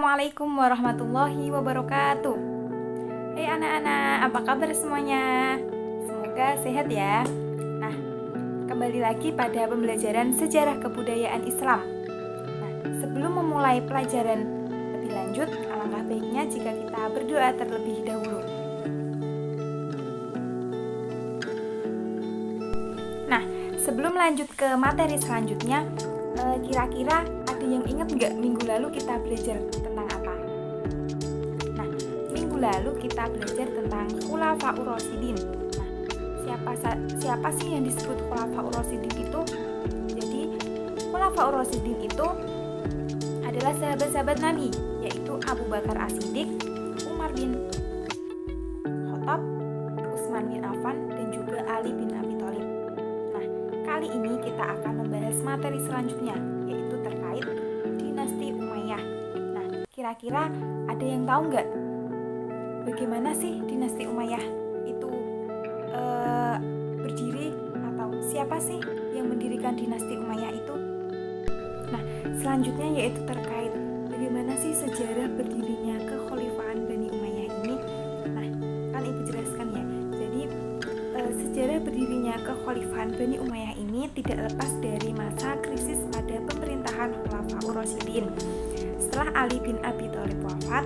Assalamualaikum warahmatullahi wabarakatuh. Hai anak-anak, apa kabar semuanya? Semoga sehat ya. Nah, kembali lagi pada pembelajaran sejarah kebudayaan Islam. Nah, sebelum memulai pelajaran lebih lanjut, alangkah baiknya jika kita berdoa terlebih dahulu. Nah, sebelum lanjut ke materi selanjutnya, kira-kira ada yang ingat nggak minggu lalu kita belajar tentang apa? Nah, minggu lalu kita belajar tentang Khulafaur Rasyidin. Nah, siapa sih yang disebut Khulafaur Rasyidin itu? Jadi, Khulafaur Rasyidin itu adalah sahabat-sahabat Nabi, yaitu Abu Bakar As-Siddiq, Umar bin Khattab, Utsman bin Affan, dan juga Ali bin Abi Thalib. Nah, kali ini kita akan membahas materi selanjutnya, yaitu terkait dinasti Umayyah. Nah, kira-kira ada yang tahu nggak bagaimana sih dinasti Umayyah itu berdiri, atau siapa sih yang mendirikan dinasti Umayyah itu? Nah, selanjutnya yaitu terkait bagaimana sih sejarah berdirinya kekhalifahan Bani Umayyah ini. Nah, kan Ibu jelaskan ya. Jadi sejarah berdirinya kekhalifahan Bani Umayyah ini tidak lepas dari masa krisis pada pemerintahan Khulafaur Rasyidin. Setelah Ali bin Abi Thalib wafat,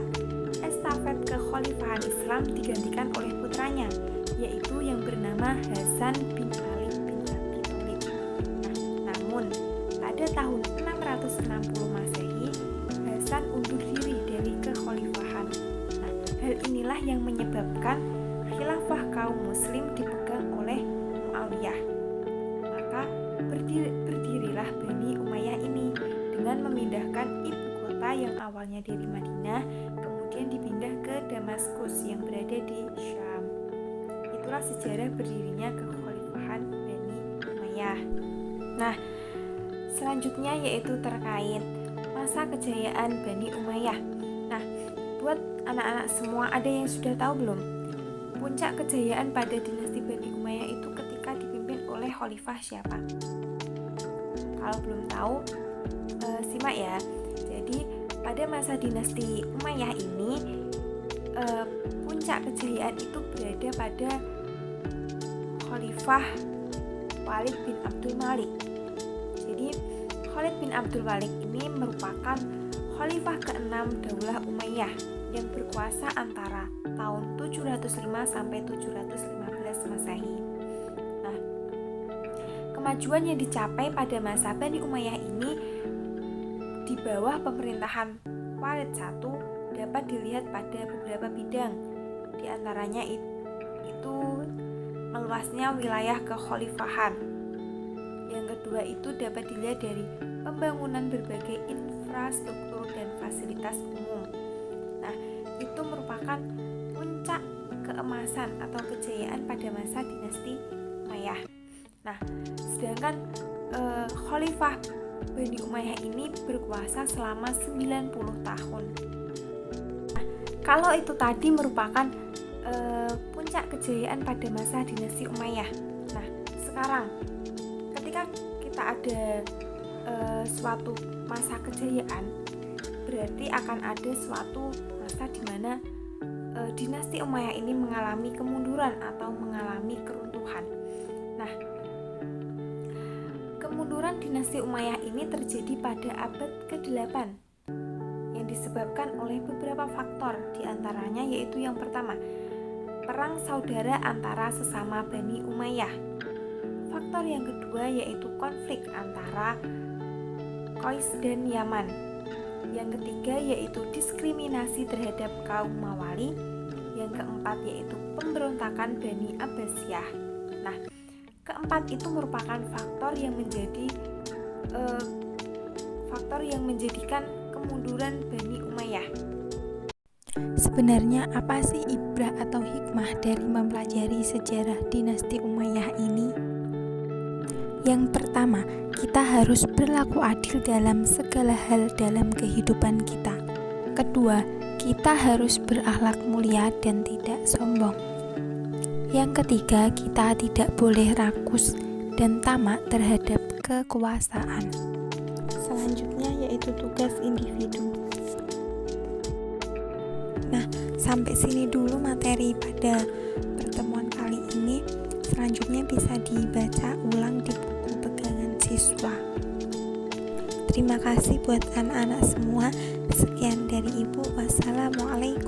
estafet kekhalifahan Islam digantikan oleh putranya, yaitu yang bernama Hasan bin Ali bin Abi Thalib. Nah, namun pada tahun 660 Masehi, Hasan undur diri dari kekhalifahan. Nah, hal inilah yang menyebabkan khilafah kaum muslim dipegang oleh Muawiyah. Maka berdirilah Bani Umayyah ini dengan memindahkan ibu kota yang awalnya dari Madinah, kemudian dipindah ke Damaskus yang berada di Syam. Itulah sejarah berdirinya kekhalifahan Bani Umayyah. Nah, selanjutnya yaitu terkait masa kejayaan Bani Umayyah. Nah, buat anak-anak semua, ada yang sudah tahu belum? Puncak kejayaan pada dinasti Bani Umayyah itu ketika dipimpin oleh khalifah siapa? Kalau belum tahu, simak ya. Jadi pada masa dinasti Umayyah ini, puncak kejayaan itu berada pada Khalifah Walid bin Abdul Malik. Jadi Khalid bin Abdul Malik ini merupakan khalifah ke-6 Daulah Umayyah yang berkuasa antara tahun 705 sampai 715 Masehi. Nah, kemajuan yang dicapai pada masa Bani Umayyah ini di bawah pemerintahan Walid I dapat dilihat pada beberapa bidang. Di antaranya itu meluasnya wilayah kekhalifahan. Yang kedua itu dapat dilihat dari pembangunan berbagai infrastruktur dan fasilitas umum. Nah, itu merupakan puncak keemasan atau kejayaan pada masa dinasti Umayyah. Nah, sedangkan khalifah Bani Umayyah ini berkuasa selama 90 tahun. Nah, kalau itu tadi merupakan puncak kejayaan pada masa dinasti Umayyah. Nah, sekarang ketika kita ada suatu masa kejayaan, berarti akan ada suatu masa di mana dinasti Umayyah ini mengalami kemunduran atau mengalami keruntuhan. Nah, kemunduran dinasti Umayyah ini terjadi pada abad ke-8 yang disebabkan oleh beberapa faktor, diantaranya yaitu yang pertama, perang saudara antara sesama Bani Umayyah. Faktor yang kedua yaitu konflik antara Qais dan Yaman. Yang ketiga yaitu diskriminasi terhadap kaum Mawali. Yang keempat yaitu pemberontakan Bani Abbasiyah. Nah, keempat itu merupakan faktor yang menjadikan kemunduran Bani Umayyah. Sebenarnya apa sih ibrah atau hikmah dari mempelajari sejarah dinasti Umayyah ini? Yang pertama, kita harus berlaku adil dalam segala hal dalam kehidupan kita. Kedua, kita harus berakhlak mulia dan tidak sombong. Yang ketiga, kita tidak boleh rakus dan tamak terhadap kekuasaan. Selanjutnya yaitu tugas individu. Sampai sini dulu materi pada pertemuan kali ini. Selanjutnya bisa dibaca ulang di buku pegangan siswa. Terima kasih buat anak-anak semua. Sekian dari Ibu. Wassalamualaikum.